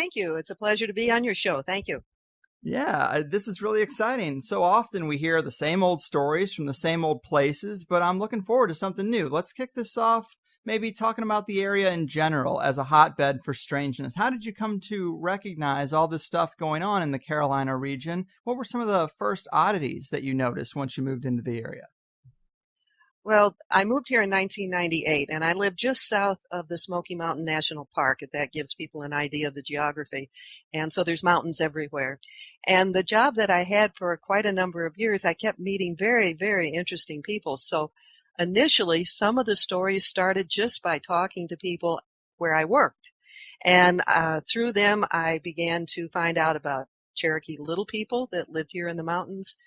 thank you. It's a pleasure to be on your show. Thank you. Yeah, this is really exciting. So often we hear the same old stories from the same old places, but I'm looking forward to something new. Let's kick this off maybe talking about the area in general as a hotbed for strangeness. How did you come to recognize all this stuff going on in the Carolina region? What were some of the first oddities that you noticed once you moved into the area? Well, I moved here in 1998, and I live just south of the Smoky Mountain National Park, if that gives people an idea of the geography. And so there's mountains everywhere. And the job that I had for quite a number of years, I kept meeting very, very interesting people. So initially, some of the stories started just by talking to people where I worked. And through them, I began to find out about Cherokee Little People that lived here in the mountains,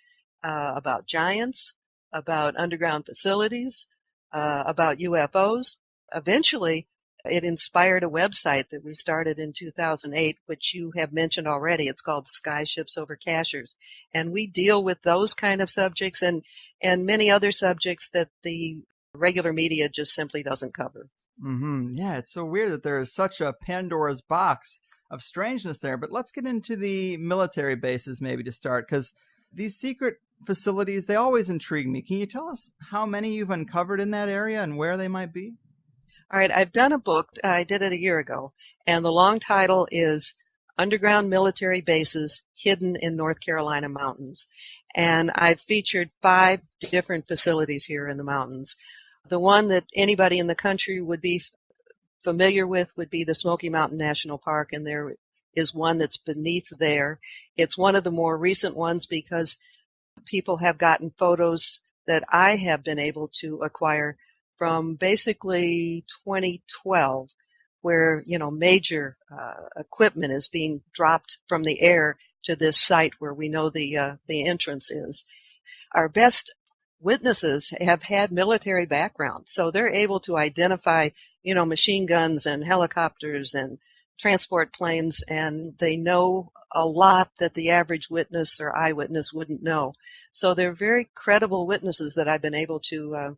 about giants, about underground facilities, about UFOs. Eventually, it inspired a website that we started in 2008, which you have mentioned already. It's called Skyships Over Cachers. And we deal with those kind of subjects and many other subjects that the regular media just simply doesn't cover. Mm-hmm. Yeah, it's so weird that there is such a Pandora's box of strangeness there. But let's get into the military bases maybe to start, because these secret facilities, they always intrigue me. Can you tell us how many you've uncovered in that area and where they might be? All right, I've done a book. I did it a year ago, and the long title is Underground Military Bases Hidden in North Carolina Mountains. And I've featured 5 different facilities here in the mountains. The one that anybody in the country would be familiar with would be the Smoky Mountain National Park, and there is one that's beneath there. It's one of the more recent ones because people have gotten photos that I have been able to acquire from basically 2012, where, major equipment is being dropped from the air to this site where we know the entrance is. Our best witnesses have had military background, so they're able to identify, machine guns and helicopters and transport planes, and they know a lot that the average witness or eyewitness wouldn't know. So they're very credible witnesses that I've been able to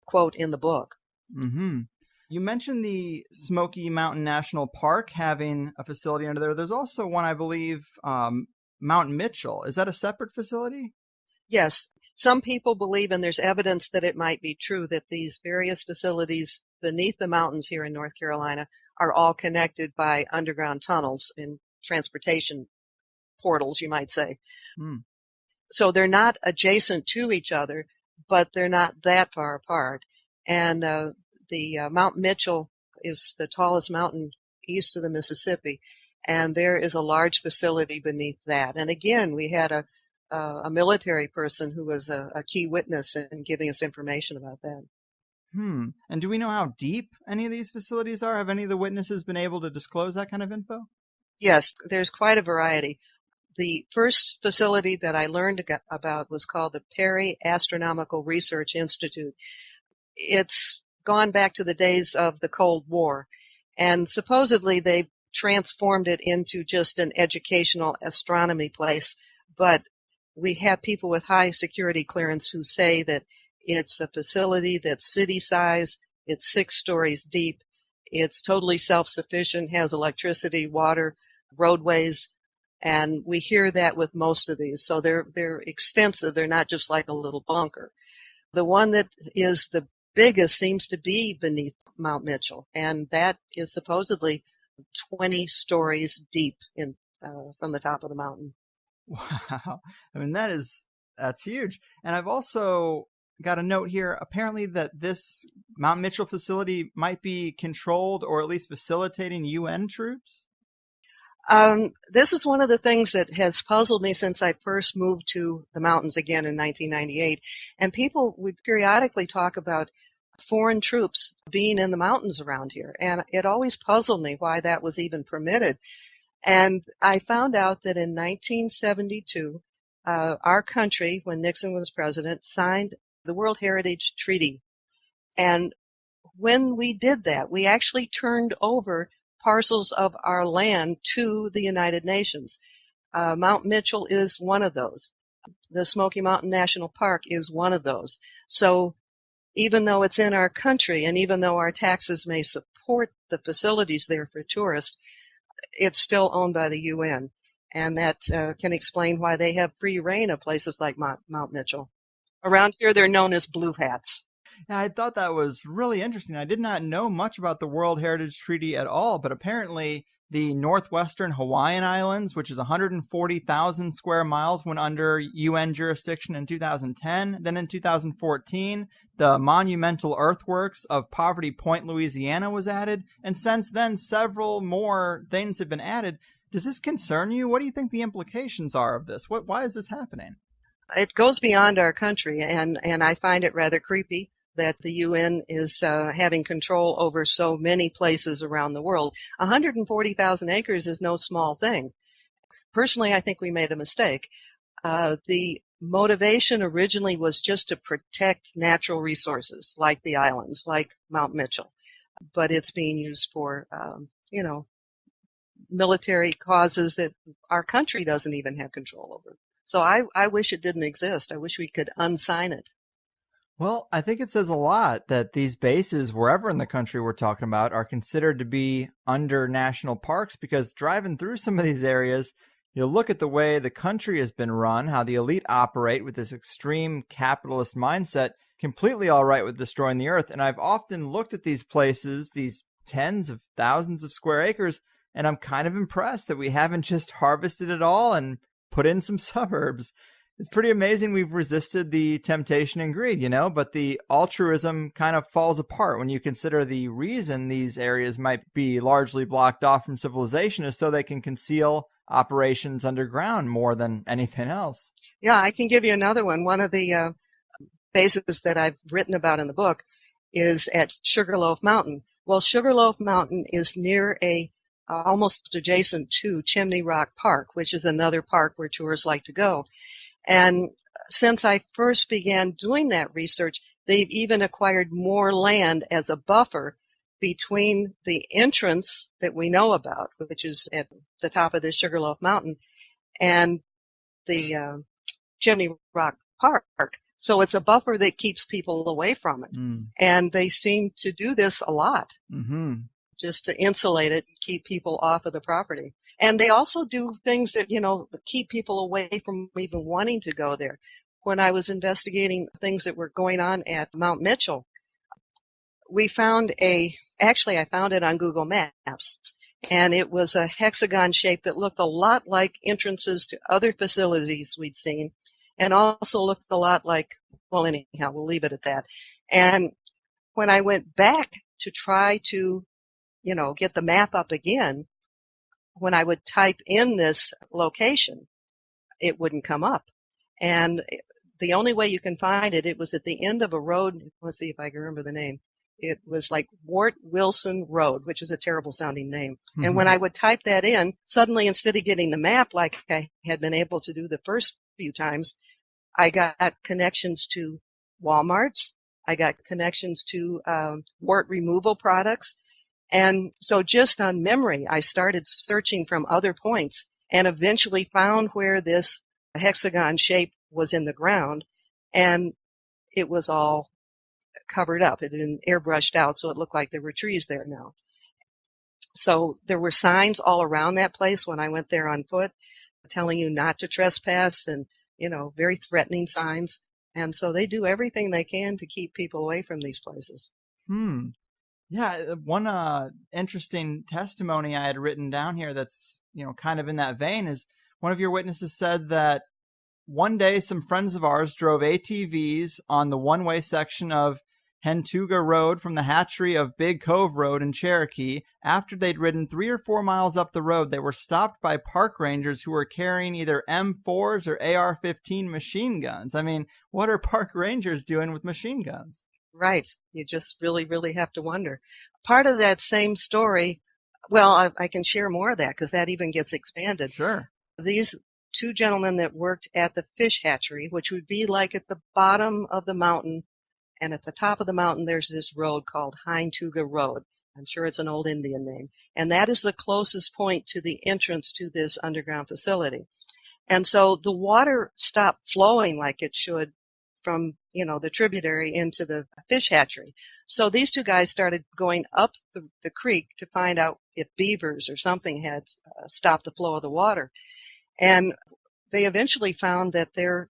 quote in the book. Mm-hmm. You mentioned the Smoky Mountain National Park having a facility under there. There's also one, I believe, Mount Mitchell. Is that a separate facility? Yes. Some people believe, and there's evidence that it might be true, that these various facilities beneath the mountains here in North Carolina are all connected by underground tunnels and transportation portals, you might say. So they're not adjacent to each other, but they're not that far apart. And the Mount Mitchell is the tallest mountain east of the Mississippi, and there is a large facility beneath that. And again, we had a military person who was a key witness in giving us information about that. And do we know how deep any of these facilities are? Have any of the witnesses been able to disclose that kind of info? Yes, there's quite a variety. The first facility that I learned about was called the PARI Astronomical Research Institute. It's gone back to the days of the Cold War, and supposedly they've transformed it into just an educational astronomy place, but we have people with high security clearance who say that it's a facility that's city size, it's 6 stories deep, it's totally self-sufficient, has electricity, water, roadways, and we hear that with most of these. So they're extensive. They're not just like a little bunker. The one that is the biggest seems to be beneath Mount Mitchell, and that is supposedly 20 stories deep from the top of the mountain. Wow. I mean, that's huge. And I've also got a note here, apparently, that this Mount Mitchell facility might be controlled or at least facilitating UN troops. This is one of the things that has puzzled me since I first moved to the mountains again in 1998. And people would periodically talk about foreign troops being in the mountains around here. And it always puzzled me why that was even permitted. And I found out that in 1972, our country, when Nixon was president, signed the World Heritage Treaty. And when we did that, we actually turned over parcels of our land to the United Nations. Mount Mitchell is one of those. The Smoky Mountain National Park is one of those. So even though it's in our country and even though our taxes may support the facilities there for tourists, it's still owned by the UN. And that can explain why they have free reign of places like Mount Mitchell. Around here, they're known as blue hats. Yeah, I thought that was really interesting. I did not know much about the World Heritage Treaty at all, but apparently the northwestern Hawaiian Islands, which is 140,000 square miles, went under UN jurisdiction in 2010. Then in 2014, the monumental earthworks of Poverty Point, Louisiana was added. And since then, several more things have been added. Does this concern you? What do you think the implications are of this? Why is this happening? It goes beyond our country, and I find it rather creepy that the UN is having control over so many places around the world. 140,000 acres is no small thing. Personally, I think we made a mistake. The motivation originally was just to protect natural resources like the islands, like Mount Mitchell. But it's being used for, military causes that our country doesn't even have control over. So I wish it didn't exist. I wish we could unsign it. Well, I think it says a lot that these bases, wherever in the country we're talking about, are considered to be under national parks, because driving through some of these areas, you'll look at the way the country has been run, how the elite operate with this extreme capitalist mindset, completely all right with destroying the earth. And I've often looked at these places, these tens of thousands of square acres, and I'm kind of impressed that we haven't just harvested it all and put in some suburbs. It's pretty amazing we've resisted the temptation and greed, but the altruism kind of falls apart when you consider the reason these areas might be largely blocked off from civilization is so they can conceal operations underground more than anything else. Yeah, I can give you another one. One of the bases that I've written about in the book is at Sugarloaf Mountain. Well, Sugarloaf Mountain is near almost adjacent to Chimney Rock Park, which is another park where tourists like to go. And since I first began doing that research, they've even acquired more land as a buffer between the entrance that we know about, which is at the top of the Sugarloaf Mountain, and the Chimney Rock Park. So it's a buffer that keeps people away from it. And they seem to do this a lot, just to insulate it and keep people off of the property. And they also do things that, keep people away from even wanting to go there. When I was investigating things that were going on at Mount Mitchell, I found it on Google Maps, and it was a hexagon shape that looked a lot like entrances to other facilities we'd seen, and also looked a lot like, well, anyhow, we'll leave it at that. And when I went back to try to, get the map up again, when I would type in this location, it wouldn't come up. And the only way you can find it, it was at the end of a road. Let's see if I can remember the name. It was like Wart Wilson Road, which is a terrible sounding name. Mm-hmm. And when I would type that in, suddenly instead of getting the map like I had been able to do the first few times, I got connections to Walmarts. I got connections to wart removal products. And so just on memory, I started searching from other points and eventually found where this hexagon shape was in the ground, and it was all covered up. It had been airbrushed out, so it looked like there were trees there now. So there were signs all around that place when I went there on foot telling you not to trespass and, very threatening signs. And so they do everything they can to keep people away from these places. Yeah, one interesting testimony I had written down here that's, kind of in that vein is one of your witnesses said that one day some friends of ours drove ATVs on the one-way section of Hentuga Road from the hatchery of Big Cove Road in Cherokee. After they'd ridden 3 or 4 miles up the road, they were stopped by park rangers who were carrying either M4s or AR-15 machine guns. I mean, what are park rangers doing with machine guns? Right. You just really, really have to wonder. Part of that same story, well, I can share more of that because that even gets expanded. Sure. These 2 gentlemen that worked at the fish hatchery, which would be like at the bottom of the mountain, and at the top of the mountain there's this road called Hentuga Road. I'm sure it's an old Indian name. And that is the closest point to the entrance to this underground facility. And so the water stopped flowing like it should from, the tributary into the fish hatchery. So these two guys started going up the creek to find out if beavers or something had stopped the flow of the water. And they eventually found that the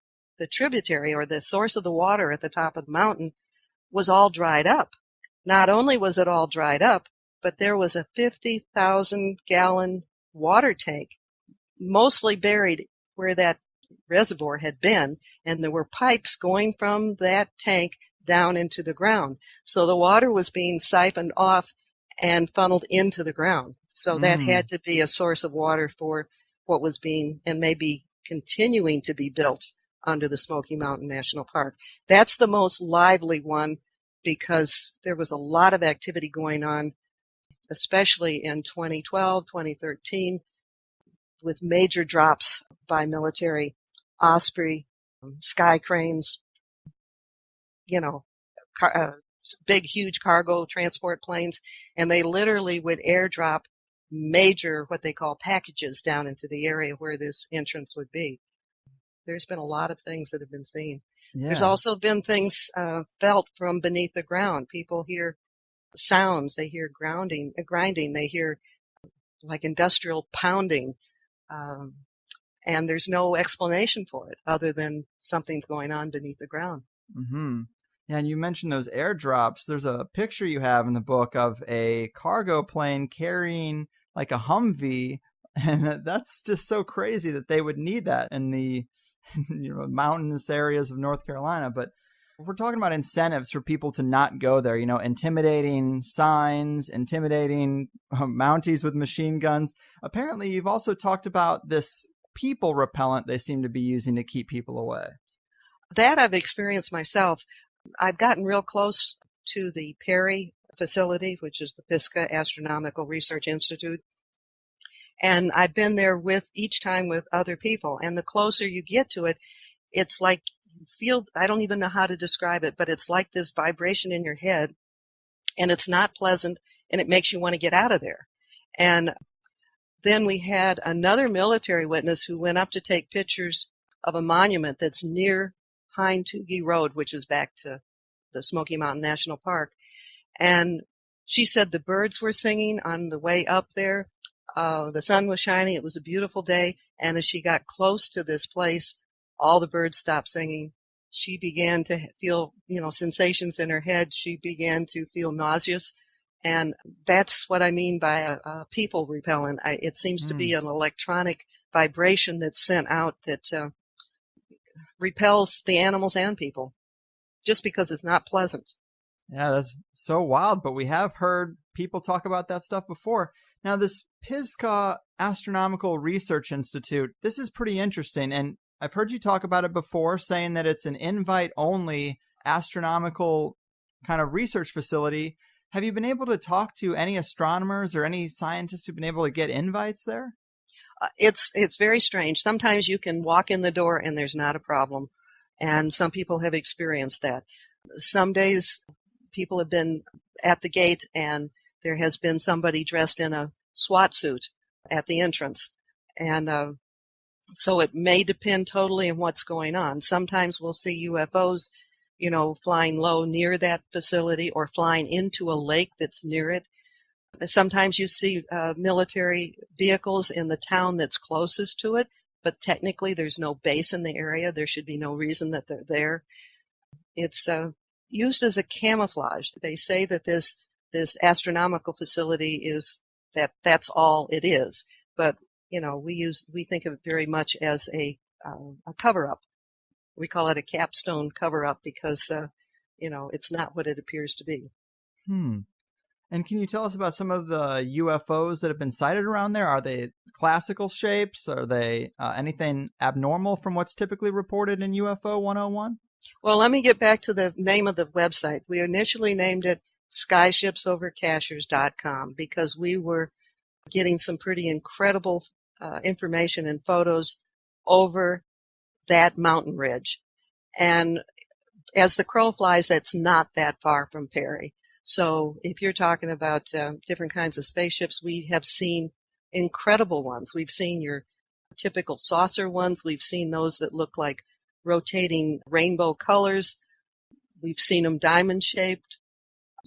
tributary or the source of the water at the top of the mountain was all dried up. Not only was it all dried up, but there was a 50,000-gallon water tank mostly buried where that reservoir had been, and there were pipes going from that tank down into the ground. So the water was being siphoned off and funneled into the ground. So that had to be a source of water for what was being and maybe continuing to be built under the Smoky Mountain National Park. That's the most lively one because there was a lot of activity going on, especially in 2012, 2013, with major drops by military, Osprey, sky cranes, big, huge cargo transport planes, and they literally would airdrop major, what they call packages, down into the area where this entrance would be. There's been a lot of things that have been seen. Yeah. There's also been things felt from beneath the ground. People hear sounds. They hear grinding. They hear like industrial pounding. And there's no explanation for it other than something's going on beneath the ground. Mm-hmm. Yeah, and you mentioned those airdrops. There's a picture you have in the book of a cargo plane carrying like a Humvee, and that's just so crazy that they would need that in the mountainous areas of North Carolina. But if we're talking about incentives for people to not go there, intimidating signs, intimidating Mounties with machine guns. Apparently, you've also talked about this people repellent they seem to be using to keep people away. That I've experienced myself. I've gotten real close to the PARI facility, which is the Pisgah Astronomical Research Institute. And I've been there each time with other people. And the closer you get to it, it's like you feel, I don't even know how to describe it, but it's like this vibration in your head. And it's not pleasant, and it makes you want to get out of there. And then we had another military witness who went up to take pictures of a monument that's near Hind-Toogie Road, which is back to the Smoky Mountain National Park. And she said the birds were singing on the way up there. The sun was shining. It was a beautiful day. And as she got close to this place, all the birds stopped singing. She began to feel, sensations in her head. She began to feel nauseous. And that's what I mean by a people repellent. It seems to be an electronic vibration that's sent out that repels the animals and people just because it's not pleasant. Yeah, that's so wild, but we have heard people talk about that stuff before. Now, this Pisgah Astronomical Research Institute, this is pretty interesting, and I've heard you talk about it before, saying that it's an invite-only astronomical kind of research facility. Have you been able to talk to any astronomers or any scientists who've been able to get invites there? It's very strange. Sometimes you can walk in the door and there's not a problem, and some people have experienced that. Some days people have been at the gate and there has been somebody dressed in a SWAT suit at the entrance, and so it may depend totally on what's going on. Sometimes we'll see UFOs, flying low near that facility or flying into a lake that's near it. Sometimes you see military vehicles in the town that's closest to it, but technically there's no base in the area. There should be no reason that they're there. It's used as a camouflage. They say that this astronomical facility that's all it is. But we think of it very much as a cover-up. We call it a capstone cover-up because it's not what it appears to be. And can you tell us about some of the UFOs that have been sighted around there? Are they classical shapes? Are they anything abnormal from what's typically reported in UFO 101? Well, let me get back to the name of the website. We initially named it skyshipsovercaches.com because we were getting some pretty incredible information and photos over that mountain ridge. And as the crow flies, that's not that far from PARI. So if you're talking about different kinds of spaceships, we have seen incredible ones. We've seen your typical saucer ones. We've seen those that look like rotating rainbow colors. We've seen them diamond-shaped.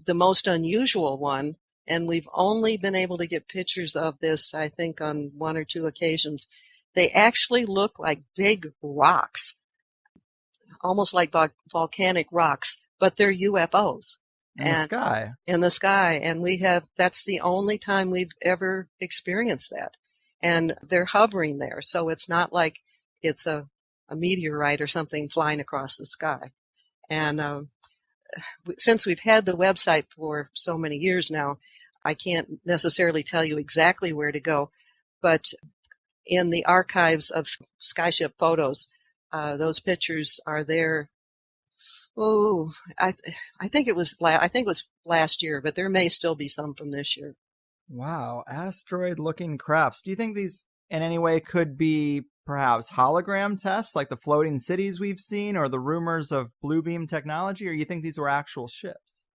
the most unusual one, and we've only been able to get pictures of this, I think, on one or two occasions. They actually look like big rocks, almost like volcanic rocks, but they're UFOs. In the sky. In the sky. And that's the only time we've ever experienced that. And they're hovering there. So it's not like it's a meteorite or something flying across the sky. And since we've had the website for so many years now, I can't necessarily tell you exactly where to go, but in the archives of skyship photos, those pictures are there. Oh, I think it was last year, but there may still be some from this year. Wow, asteroid-looking crafts. Do you think these in any way could be perhaps hologram tests like the floating cities we've seen or the rumors of blue beam technology, or you think these were actual ships?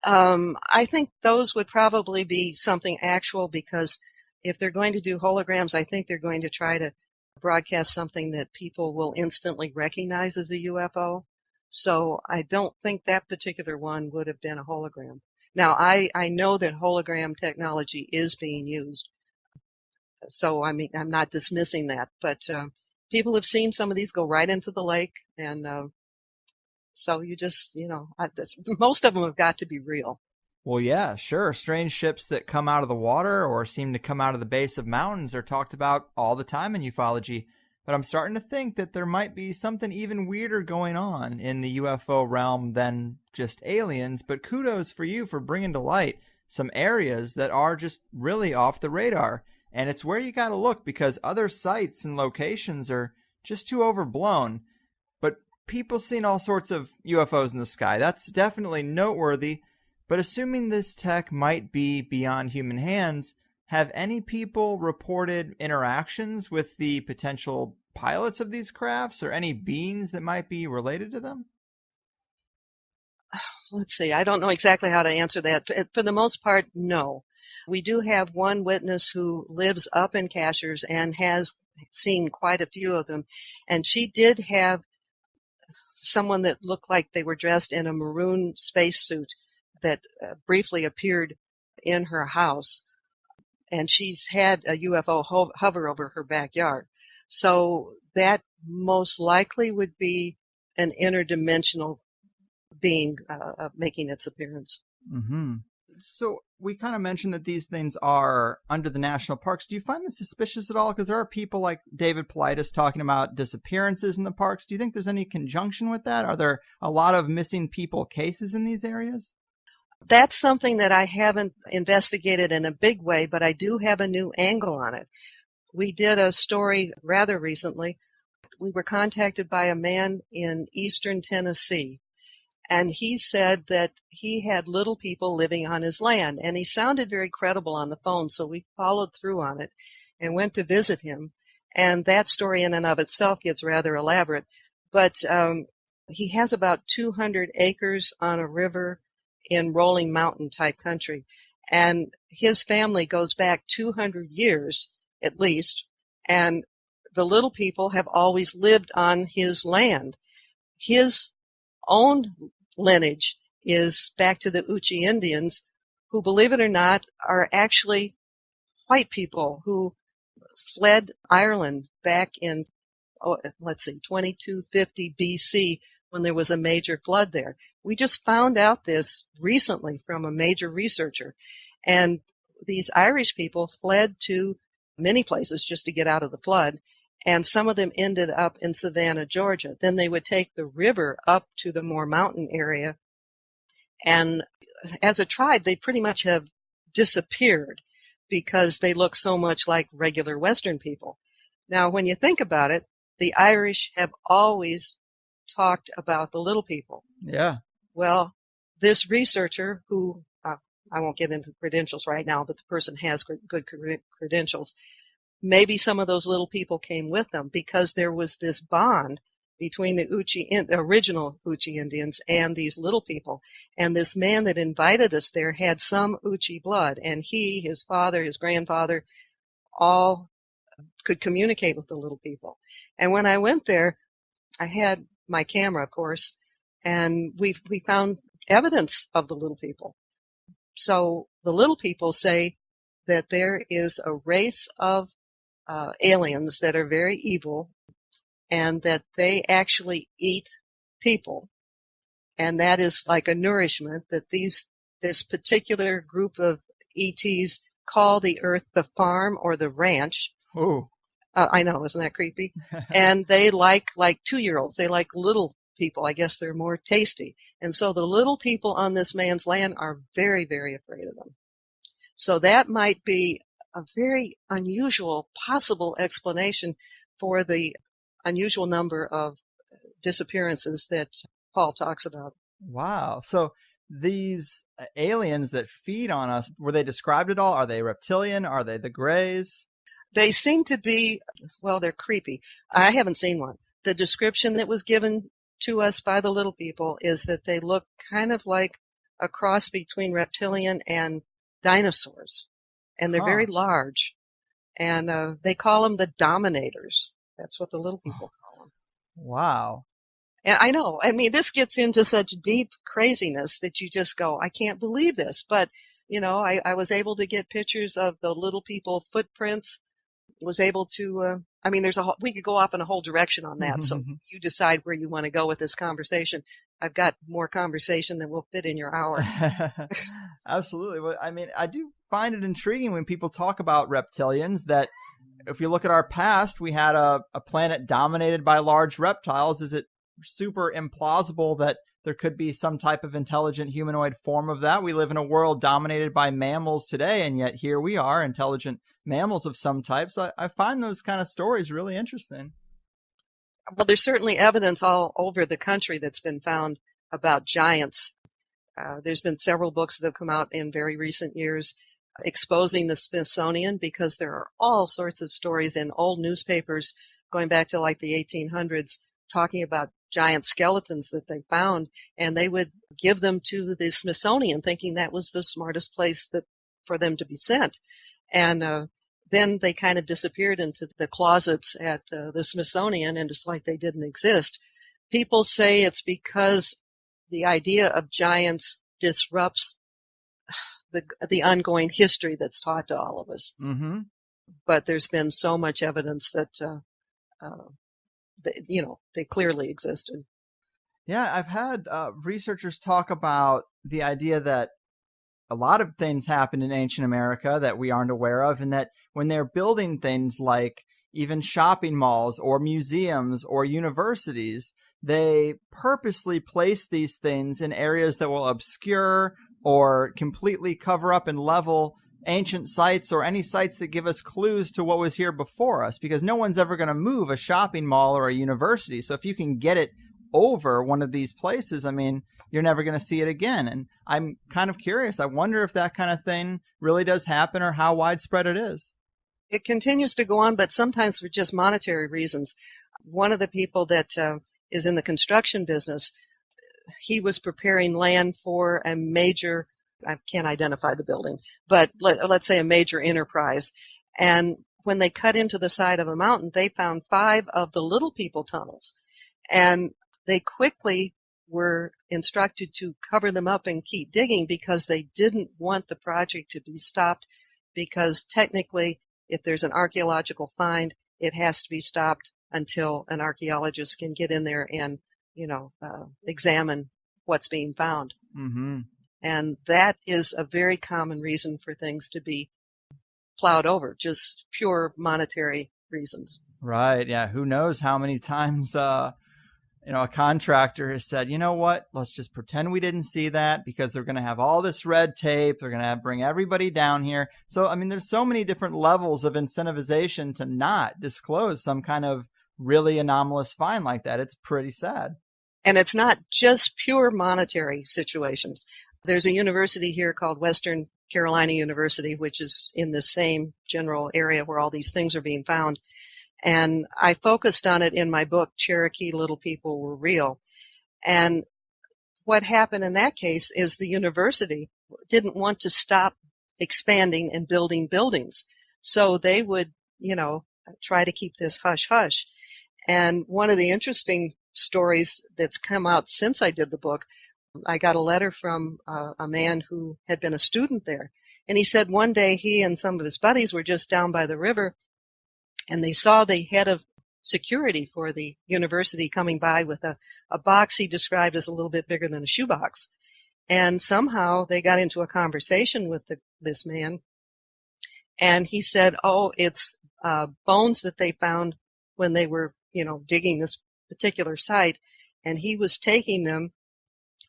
I think those would probably be something actual, because if they're going to do holograms, I think they're going to try to broadcast something that people will instantly recognize as a UFO. So I don't think that particular one would have been a hologram. Now, I know that hologram technology is being used. So, I mean, I'm not dismissing that, but people have seen some of these go right into the lake, and so you just, most of them have got to be real. Well, yeah, sure. Strange ships that come out of the water or seem to come out of the base of mountains are talked about all the time in ufology. But I'm starting to think that there might be something even weirder going on in the UFO realm than just aliens. But kudos for you for bringing to light some areas that are just really off the radar. And it's where you got to look, because other sites and locations are just too overblown. But people seen all sorts of UFOs in the sky. That's definitely noteworthy. But assuming this tech might be beyond human hands, have any people reported interactions with the potential pilots of these crafts, or any beings that might be related to them? Let's see. I don't know exactly how to answer that. For the most part, no. We do have one witness who lives up in Cashers and has seen quite a few of them. And she did have someone that looked like they were dressed in a maroon spacesuit that briefly appeared in her house. And she's had a UFO hover over her backyard. So that most likely would be an interdimensional being making its appearance. Mm-hmm. So we kind of mentioned that these things are under the national parks. Do you find this suspicious at all? Because there are people like David Politis talking about disappearances in the parks. Do you think there's any conjunction with that? Are there a lot of missing people cases in these areas? That's something that I haven't investigated in a big way, but I do have a new angle on it. We did a story rather recently. We were contacted by a man in eastern Tennessee, and he said that he had little people living on his land, and he sounded very credible on the phone, so we followed through on it and went to visit him. And that story in and of itself gets rather elaborate, but he has about 200 acres on a river in rolling mountain type country, and his family goes back 200 years at least, and the little people have always lived on his land. His own lineage is back to the 𝐂hats Indians, who, believe it or not, are actually white people who fled Ireland back in, 2250 BC, when there was a major flood there. We just found out this recently from a major researcher. And these Irish people fled to many places just to get out of the flood. And some of them ended up in Savannah, Georgia. Then they would take the river up to the more mountain area. And as a tribe, they pretty much have disappeared because they look so much like regular Western people. Now, when you think about it, the Irish have always talked about the little people. Yeah. Well, this researcher, who I won't get into credentials right now, but the person has good credentials, maybe some of those little people came with them, because there was this bond between the original 𝐂hats Indians and these little people. And this man that invited us there had some 𝐂hats blood, and he, his father, his grandfather, all could communicate with the little people. And when I went there, I had my camera, of course, and we found evidence of the little people. So the little people say that there is a race of aliens that are very evil and that they actually eat people. And that is like a nourishment that this particular group of ETs call the Earth the farm or the ranch. Oh. I know, isn't that creepy? And they like 2-year-olds. They like little people. I guess they're more tasty. And so the little people on this man's land are very, very afraid of them. So that might be a very unusual possible explanation for the unusual number of disappearances that Paul talks about. Wow. So these aliens that feed on us, were they described at all? Are they reptilian? Are they the Greys? They seem to be, well, they're creepy. I haven't seen one. The description that was given to us by the little people is that they look kind of like a cross between reptilian and dinosaurs. And they're very large. And they call them the Dominators. That's what the little people call them. Wow. And I know. I mean, this gets into such deep craziness that you just go, I can't believe this. But, you know, I was able to get pictures of the little people footprints, was able to, I mean, we could go off in a whole direction on that. So you decide where you want to go with this conversation. I've got more conversation than will fit in your hour. Absolutely. Well, I mean, I do find it intriguing when people talk about reptilians that if you look at our past, we had a planet dominated by large reptiles. Is it super implausible that there could be some type of intelligent humanoid form of that? We live in a world dominated by mammals today, and yet here we are, intelligent mammals of some type. So I find those kind of stories really interesting. Well, there's certainly evidence all over the country that's been found about giants. There's been several books that have come out in very recent years exposing the Smithsonian, because there are all sorts of stories in old newspapers going back to like the 1800s talking about giant skeletons that they found, and they would give them to the Smithsonian thinking that was the smartest place for them to be sent. And then they kind of disappeared into the closets at the Smithsonian, and it's like they didn't exist. People say it's because the idea of giants disrupts the ongoing history that's taught to all of us. Mm-hmm. But there's been so much evidence that, they clearly existed. Yeah, I've had researchers talk about the idea that a lot of things happened in ancient America that we aren't aware of, and that when they're building things like even shopping malls or museums or universities, they purposely place these things in areas that will obscure or completely cover up and level ancient sites or any sites that give us clues to what was here before us, because no one's ever going to move a shopping mall or a university. So if you can get it over one of these places, I mean, you're never going to see it again. And I'm kind of curious. I wonder if that kind of thing really does happen or how widespread it is. It continues to go on, but sometimes for just monetary reasons. One of the people that is in the construction business, he was preparing land for a major, I can't identify the building, but let's say a major enterprise. And when they cut into the side of a mountain, they found 5 of the little people tunnels. And they quickly were instructed to cover them up and keep digging, because they didn't want the project to be stopped, because technically, if there's an archaeological find, it has to be stopped until an archaeologist can get in there and examine what's being found. Mm-hmm. And that is a very common reason for things to be plowed over, just pure monetary reasons. Right. Yeah. Who knows how many times, a contractor has said, you know what, let's just pretend we didn't see that, because they're going to have all this red tape. They're going to bring everybody down here. So, I mean, there's so many different levels of incentivization to not disclose some kind of really anomalous find like that. It's pretty sad. And it's not just pure monetary situations. There's a university here called Western Carolina University, which is in the same general area where all these things are being found. And I focused on it in my book, Cherokee Little People Were Real. And what happened in that case is the university didn't want to stop expanding and building buildings. So they would, try to keep this hush-hush. And one of the interesting stories that's come out since I did the book I got a letter from a man who had been a student there. And he said one day he and some of his buddies were just down by the river, and they saw the head of security for the university coming by with a box he described as a little bit bigger than a shoebox. And somehow they got into a conversation with this man, and he said, oh, it's bones that they found when they were, digging this particular site, and he was taking them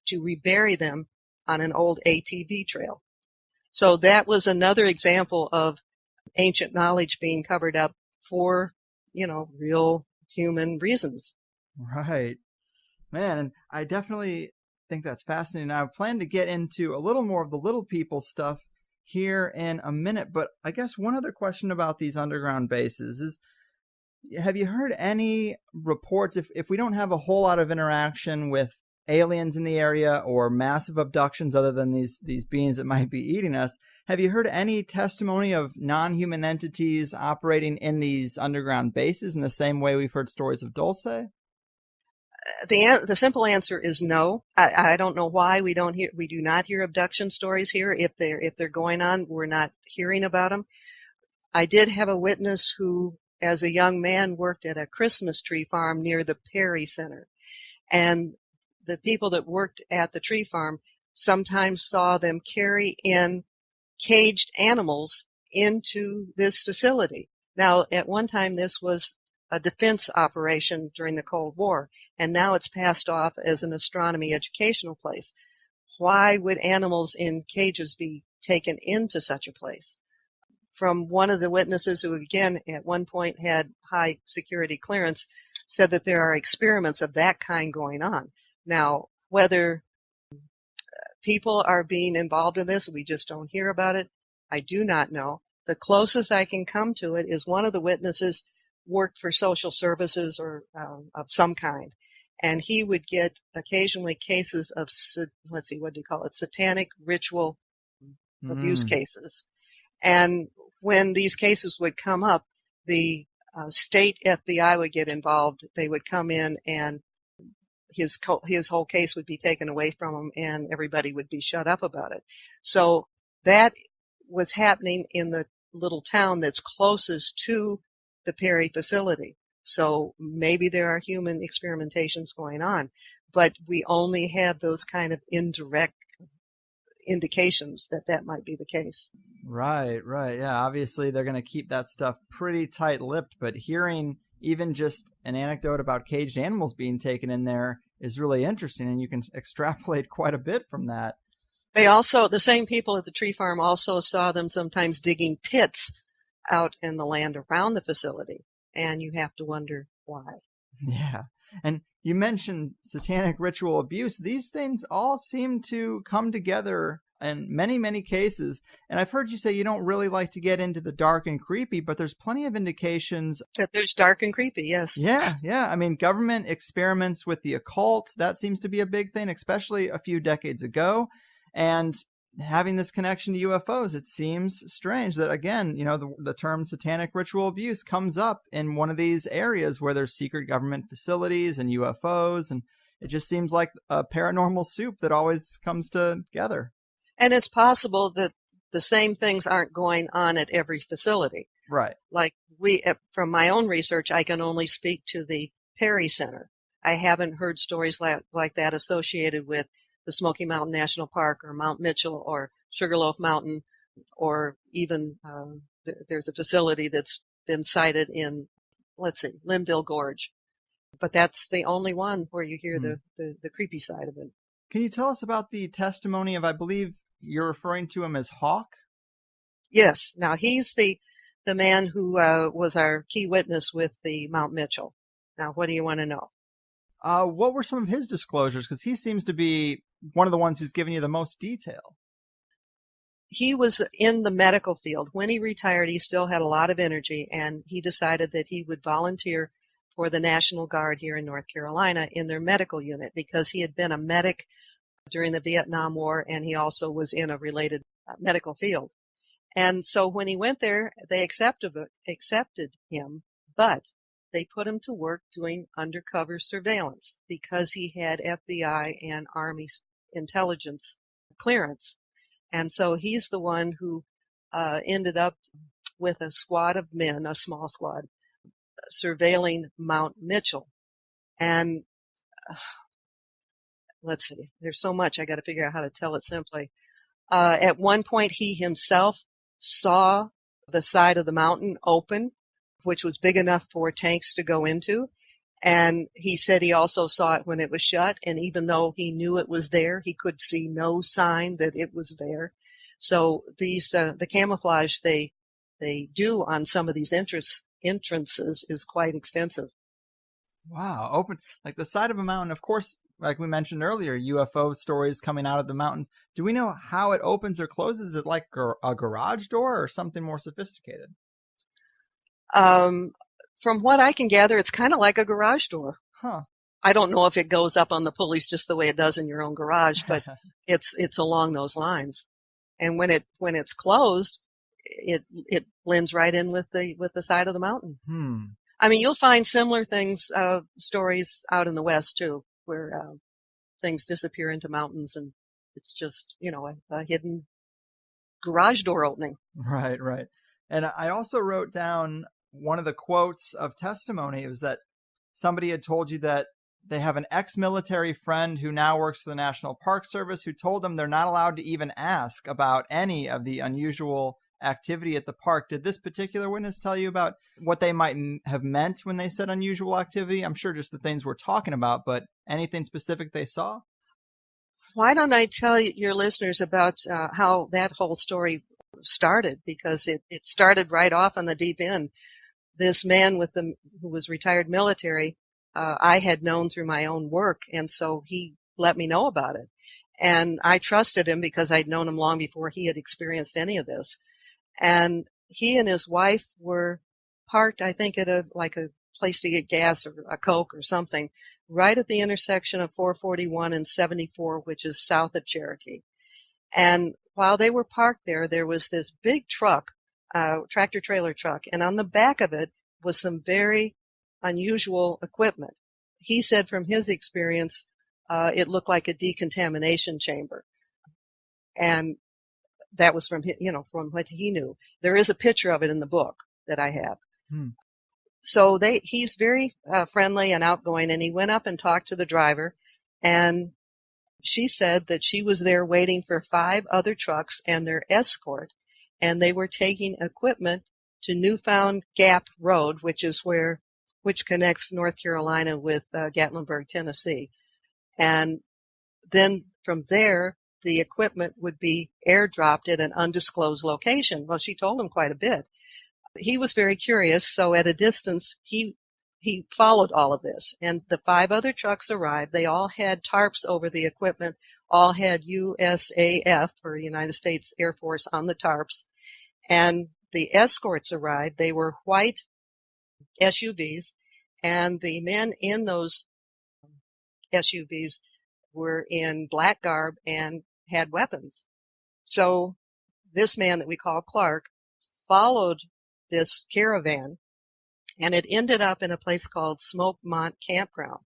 to rebury them on an old ATV trail. So that was another example of ancient knowledge being covered up for, real human reasons. Right. Man, and I definitely think that's fascinating. I plan to get into a little more of the little people stuff here in a minute, but I guess one other question about these underground bases is, have you heard any reports, if we don't have a whole lot of interaction with aliens in the area or massive abductions other than these beings that might be eating us, have you heard any testimony of non-human entities operating in these underground bases in the same way we've heard stories of Dulce? The simple answer is no. I don't know why we do not hear abduction stories here. If they're going on, we're not hearing about them. I did have a witness who, as a young man, worked at a Christmas tree farm near the PARI Center, and the people that worked at the tree farm sometimes saw them carry in caged animals into this facility. Now, at one time, this was a defense operation during the Cold War, and now it's passed off as an astronomy educational place. Why would animals in cages be taken into such a place? From one of the witnesses who, again, at one point had high security clearance, said that there are experiments of that kind going on. Now, whether people are being involved in this, we just don't hear about it, I do not know. The closest I can come to it is one of the witnesses worked for social services or of some kind, and he would get occasionally cases of, satanic ritual abuse cases. And when these cases would come up, the state FBI would get involved. They would come in, and his whole case would be taken away from him, and everybody would be shut up about it. So that was happening in the little town that's closest to the PARI facility. So maybe there are human experimentations going on, but we only have those kind of indirect indications that might be the case. Right. Yeah, obviously they're going to keep that stuff pretty tight-lipped, but hearing even just an anecdote about caged animals being taken in there is really interesting, and you can extrapolate quite a bit from that. The same people at the tree farm also saw them sometimes digging pits out in the land around the facility, and you have to wonder why. Yeah. And you mentioned satanic ritual abuse. These things all seem to come together in many, many cases. And I've heard you say you don't really like to get into the dark and creepy, but there's plenty of indications that there's dark and creepy, yes. Yeah. I mean, government experiments with the occult, that seems to be a big thing, especially a few decades ago. And having this connection to UFOs, it seems strange that, again, the term satanic ritual abuse comes up in one of these areas where there's secret government facilities and UFOs, and it just seems like a paranormal soup that always comes together. And it's possible that the same things aren't going on at every facility. Right. Like from my own research, I can only speak to the PARI Center. I haven't heard stories like that associated with the Smoky Mountain National Park or Mount Mitchell or Sugarloaf Mountain, or even there's a facility that's been cited in, Linville Gorge. But that's the only one where you hear the creepy side of it. Can you tell us about the testimony of, I believe you're referring to him as Hawk? Yes. Now, he's the man who was our key witness with the Mount Mitchell. Now, what do you want to know? What were some of his disclosures? Because he seems to be one of the ones who's giving you the most detail. He was in the medical field. When he retired, he still had a lot of energy, and he decided that he would volunteer for the National Guard here in North Carolina in their medical unit, because he had been a medic during the Vietnam War, and he also was in a related medical field. And so when he went there, they accepted him, but they put him to work doing undercover surveillance because he had FBI and Army intelligence clearance. And so he's the one who ended up with a squad of men, a small squad, surveilling Mount Mitchell. And let's see, there's so much I got to figure out how to tell it simply. At one point, he himself saw the side of the mountain open, which was big enough for tanks to go into. And he said he also saw it when it was shut. And even though he knew it was there, he could see no sign that it was there. So these, the camouflage they do on some of these entrances is quite extensive. Wow. Open, like the side of a mountain. Of course, like we mentioned earlier, UFO stories coming out of the mountains. Do we know how it opens or closes? Is it like a garage door or something more sophisticated? From what I can gather, it's kind of like a garage door. Huh. I don't know if it goes up on the pulleys just the way it does in your own garage, but it's along those lines. And when it's closed, it blends right in with the side of the mountain. I mean, you'll find similar things, stories out in the West too, where things disappear into mountains, and it's just a hidden garage door opening. Right, right. And I also wrote down one of the quotes of testimony. It was that somebody had told you that they have an ex-military friend who now works for the National Park Service who told them they're not allowed to even ask about any of the unusual activity at the park. Did this particular witness tell you about what they might have meant when they said unusual activity? I'm sure just the things we're talking about, but anything specific they saw? Why don't I tell your listeners about how that whole story started, because it started right off on the deep end. This man who was retired military, I had known through my own work, and so he let me know about it. And I trusted him because I'd known him long before he had experienced any of this. And he and his wife were parked, I think, at a place to get gas or a Coke or something, right at the intersection of 441 and 74, which is south of Cherokee. And while they were parked there, there was this big truck, tractor trailer truck, and on the back of it was some very unusual equipment. He said from his experience, it looked like a decontamination chamber. And that was from what he knew. There is a picture of it in the book that I have. So he's very friendly and outgoing, and he went up and talked to the driver, and she said that she was there waiting for 5 other trucks and their escort, and they were taking equipment to Newfound Gap Road, which connects North Carolina with Gatlinburg, Tennessee. And then from there, the equipment would be airdropped at an undisclosed location. Well, she told him quite a bit. He was very curious, so at a distance, he followed all of this. And the 5 other trucks arrived. They all had tarps over the equipment, all had USAF, or United States Air Force, on the tarps. And the escorts arrived. They were white SUVs, and the men in those SUVs were in black garb and had weapons. So this man that we call Clark followed this caravan, and it ended up in a place called Smokemont Campground.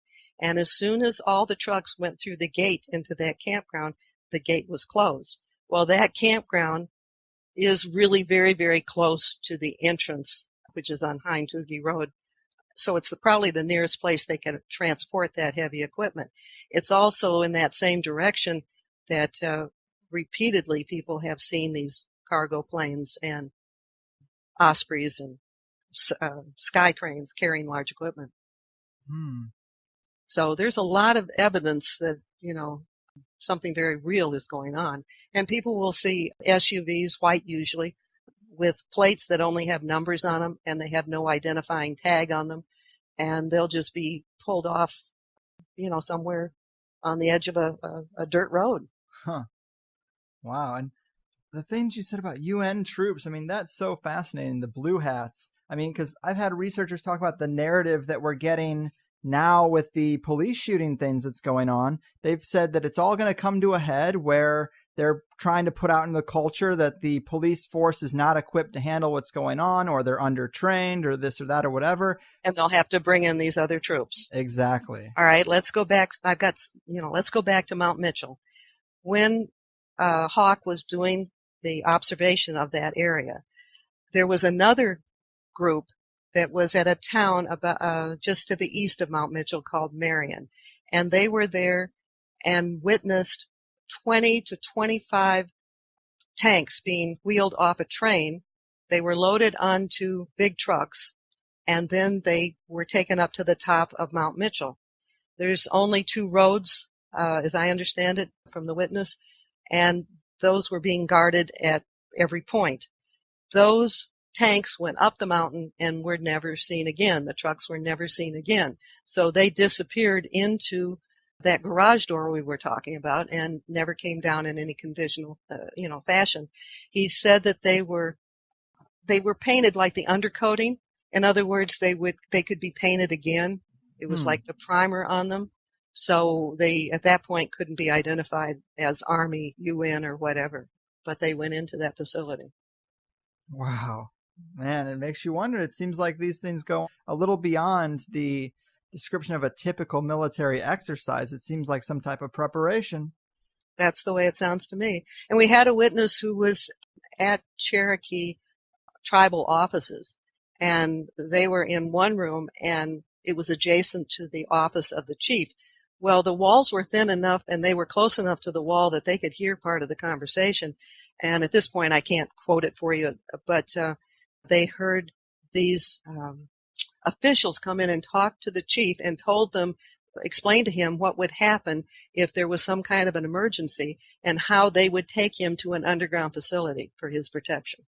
And as soon as all the trucks went through the gate into that campground, the gate was closed. Well, that campground is really very, very close to the entrance, which is on High-Tougie Road. So it's probably the nearest place they can transport that heavy equipment. It's also in that same direction that repeatedly people have seen these cargo planes and Ospreys and sky cranes carrying large equipment. So there's a lot of evidence that, something very real is going on. And people will see SUVs, white usually, with plates that only have numbers on them, and they have no identifying tag on them. And they'll just be pulled off, somewhere on the edge of a dirt road. Huh. Wow. And the things you said about UN troops, that's so fascinating. The blue hats. Because I've had researchers talk about the narrative that we're getting now with the police shooting things that's going on. They've said that it's all going to come to a head where they're trying to put out in the culture that the police force is not equipped to handle what's going on, or they're undertrained, or this or that or whatever. And they'll have to bring in these other troops. Exactly. All right, let's go back. Let's go back to Mount Mitchell. when Hawk was doing the observation of that area. There was another group that was at a town about just to the east of Mount Mitchell called Marion, and they were there and witnessed 20 to 25 tanks being wheeled off a train. They were loaded onto big trucks, and then they were taken up to the top of Mount Mitchell. There's only 2 roads, as I understand it from the witness, and those were being guarded at every point. Those tanks went up the mountain and were never seen again. The trucks were never seen again. So they disappeared into that garage door we were talking about and never came down in any conventional, fashion. He said that they were painted like the undercoating. In other words, they could be painted again. It was like the primer on them. So they, at that point, couldn't be identified as Army, UN, or whatever. But they went into that facility. Wow. Man, it makes you wonder. It seems like these things go a little beyond the description of a typical military exercise. It seems like some type of preparation. That's the way it sounds to me. And we had a witness who was at Cherokee tribal offices, and they were in one room, and it was adjacent to the office of the chief. Well, the walls were thin enough, and they were close enough to the wall that they could hear part of the conversation. And at this point, I can't quote it for you, but they heard these officials come in and talk to the chief and explain to him what would happen if there was some kind of an emergency and how they would take him to an underground facility for his protection.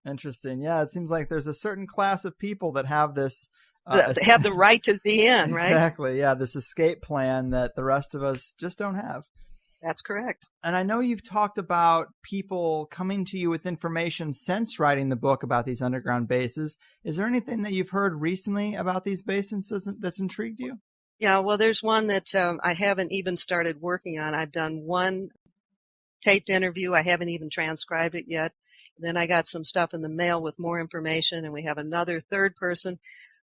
Interesting. Yeah, it seems like there's a certain class of people that have this have the right to be in, right? Exactly. Yeah, this escape plan that the rest of us just don't have. That's correct. And I know you've talked about people coming to you with information since writing the book about these underground bases. Is there anything that you've heard recently about these bases that's intrigued you? Yeah, well, there's one that I haven't even started working on. I've done one taped interview. I haven't even transcribed it yet. Then I got some stuff in the mail with more information, and we have another third person.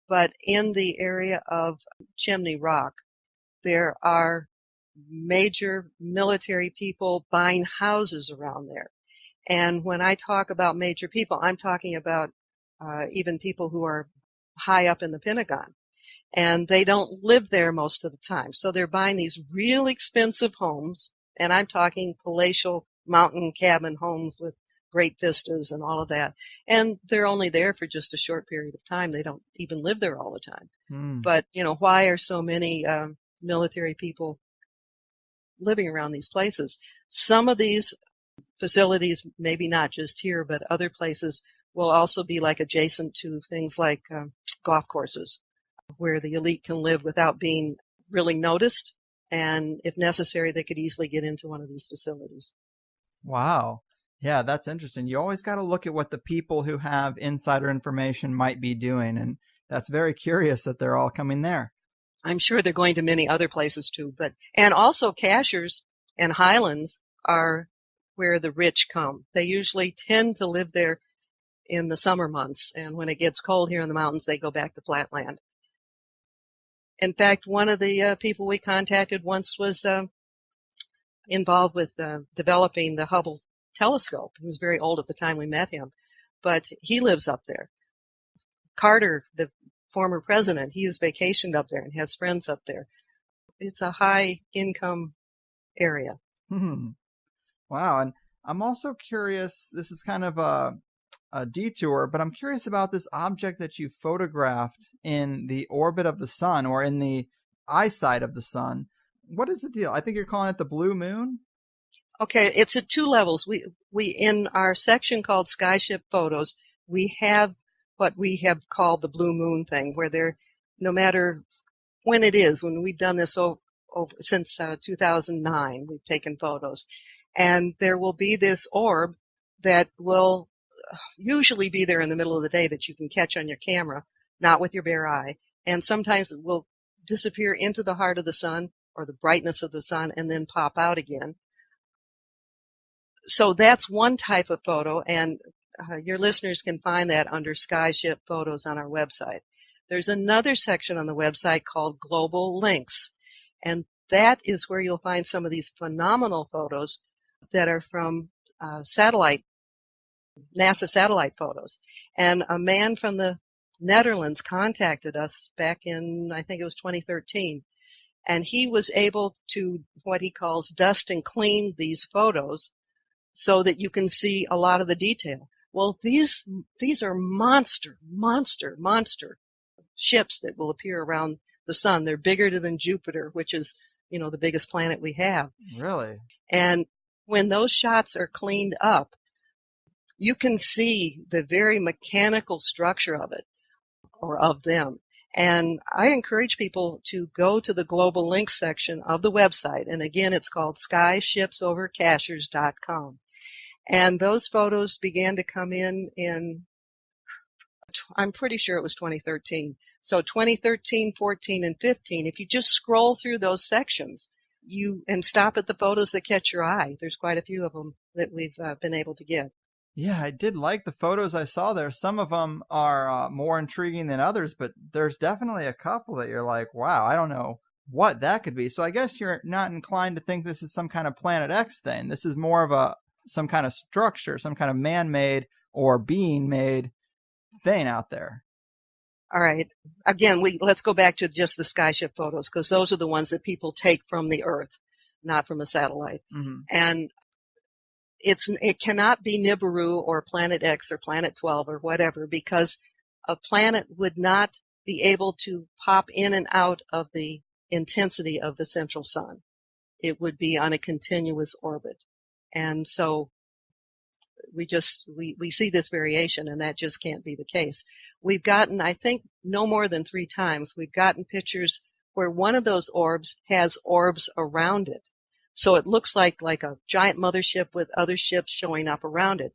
But in the area of Chimney Rock, there are major military people buying houses around there. And when I talk about major people, I'm talking about even people who are high up in the Pentagon. And they don't live there most of the time. So they're buying these real expensive homes, and I'm talking palatial mountain cabin homes with great vistas and all of that. And they're only there for just a short period of time. They don't even live there all the time. But, why are so many military people living around these places? Some of these facilities, maybe not just here, but other places, will also be like adjacent to things like golf courses, where the elite can live without being really noticed. And if necessary, they could easily get into one of these facilities. Wow. Yeah, that's interesting. You always got to look at what the people who have insider information might be doing. And that's very curious that they're all coming there. I'm sure they're going to many other places too. And also Cashers and Highlands are where the rich come. They usually tend to live there in the summer months. And when it gets cold here in the mountains, they go back to flatland. In fact, one of the people we contacted once was involved with developing the Hubble telescope. He was very old at the time we met him, but he lives up there. Carter, the former president, he has vacationed up there and has friends up there. It's a high income area. Wow. And I'm also curious, this is kind of a detour, but I'm curious about this object that you photographed in the orbit of the sun, or in the eyesight of the sun. What is the deal? I think you're calling it the blue moon? Okay, it's at 2 levels. We in our section called Skyship Photos, we have what we have called the blue moon thing, where there, no matter when it is, when we've done this since 2009, we've taken photos, and there will be this orb that will usually be there in the middle of the day that you can catch on your camera, not with your bare eye, and sometimes it will disappear into the heart of the sun or the brightness of the sun and then pop out again. So that's one type of photo, and your listeners can find that under Skyship Photos on our website. There's another section on the website called Global Links, and that is where you'll find some of these phenomenal photos that are from NASA satellite photos. And a man from the Netherlands contacted us back in, I think it was 2013, and he was able to, what he calls, dust and clean these photos so that you can see a lot of the detail. Well, these are monster ships that will appear around the sun. They're bigger than Jupiter, which is, the biggest planet we have. Really? And when those shots are cleaned up, you can see the very mechanical structure of it, or of them. And I encourage people to go to the global links section of the website. And again, it's called skyshipsovercachers.com. And those photos began to come in, I'm pretty sure it was 2013. So 2013, 14, and 15, if you just scroll through those sections and stop at the photos that catch your eye, there's quite a few of them that we've been able to get. Yeah, I did like the photos I saw there. Some of them are more intriguing than others, but there's definitely a couple that you're like, wow, I don't know what that could be. So I guess you're not inclined to think this is some kind of Planet X thing. This is more of some kind of structure, some kind of man-made or being-made thing out there. All right. Again, let's go back to just the skyship photos, because those are the ones that people take from the Earth, not from a satellite. Mm-hmm. And it cannot be Nibiru or Planet X or Planet 12 or whatever, because a planet would not be able to pop in and out of the intensity of the central sun. It would be on a continuous orbit. And so we see this variation, and that just can't be the case. We've gotten, I think, no more than 3 times, we've gotten pictures where one of those orbs has orbs around it. So it looks like a giant mothership with other ships showing up around it.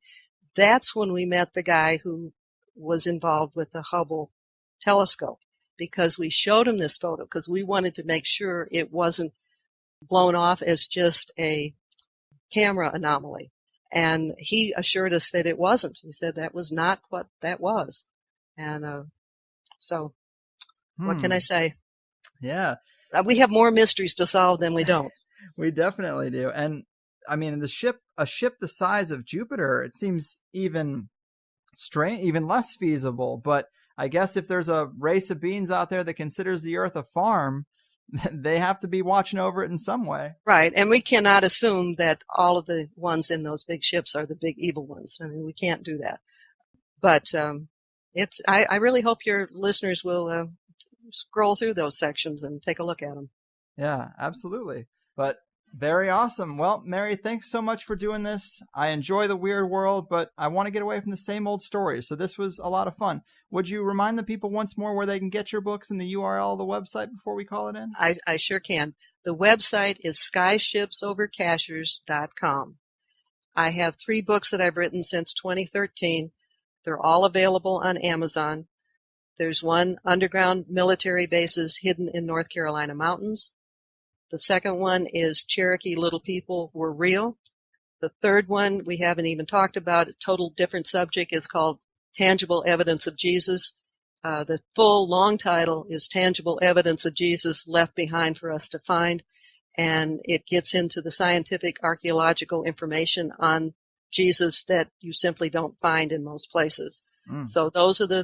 That's when we met the guy who was involved with the Hubble telescope, because we showed him this photo because we wanted to make sure it wasn't blown off as just a camera anomaly. And he assured us that it wasn't. He said that was not what that was. And so what can I say? Yeah. We have more mysteries to solve than we don't. We definitely do. And I mean, a ship the size of Jupiter, it seems even less feasible. But I guess if there's a race of beings out there that considers the Earth a farm, they have to be watching over it in some way. Right. And we cannot assume that all of the ones in those big ships are the big evil ones. I mean, we can't do that. But I really hope your listeners will scroll through those sections and take a look at them. Yeah, absolutely. But very awesome. Well, Mary, thanks so much for doing this. I enjoy the weird world, but I want to get away from the same old stories. So this was a lot of fun. Would you remind the people once more where they can get your books and the URL of the website before we call it in? I sure can. The website is skyshipsovercachers.com. I have 3 books that I've written since 2013. They're all available on Amazon. There's one, Underground Military Bases Hidden in North Carolina Mountains. The second one is Cherokee Little People Were Real. The third one we haven't even talked about, a total different subject, is called Tangible Evidence of Jesus. The full long title is Tangible Evidence of Jesus Left Behind for Us to Find, and it gets into the scientific archaeological information on Jesus that you simply don't find in most places. So those are the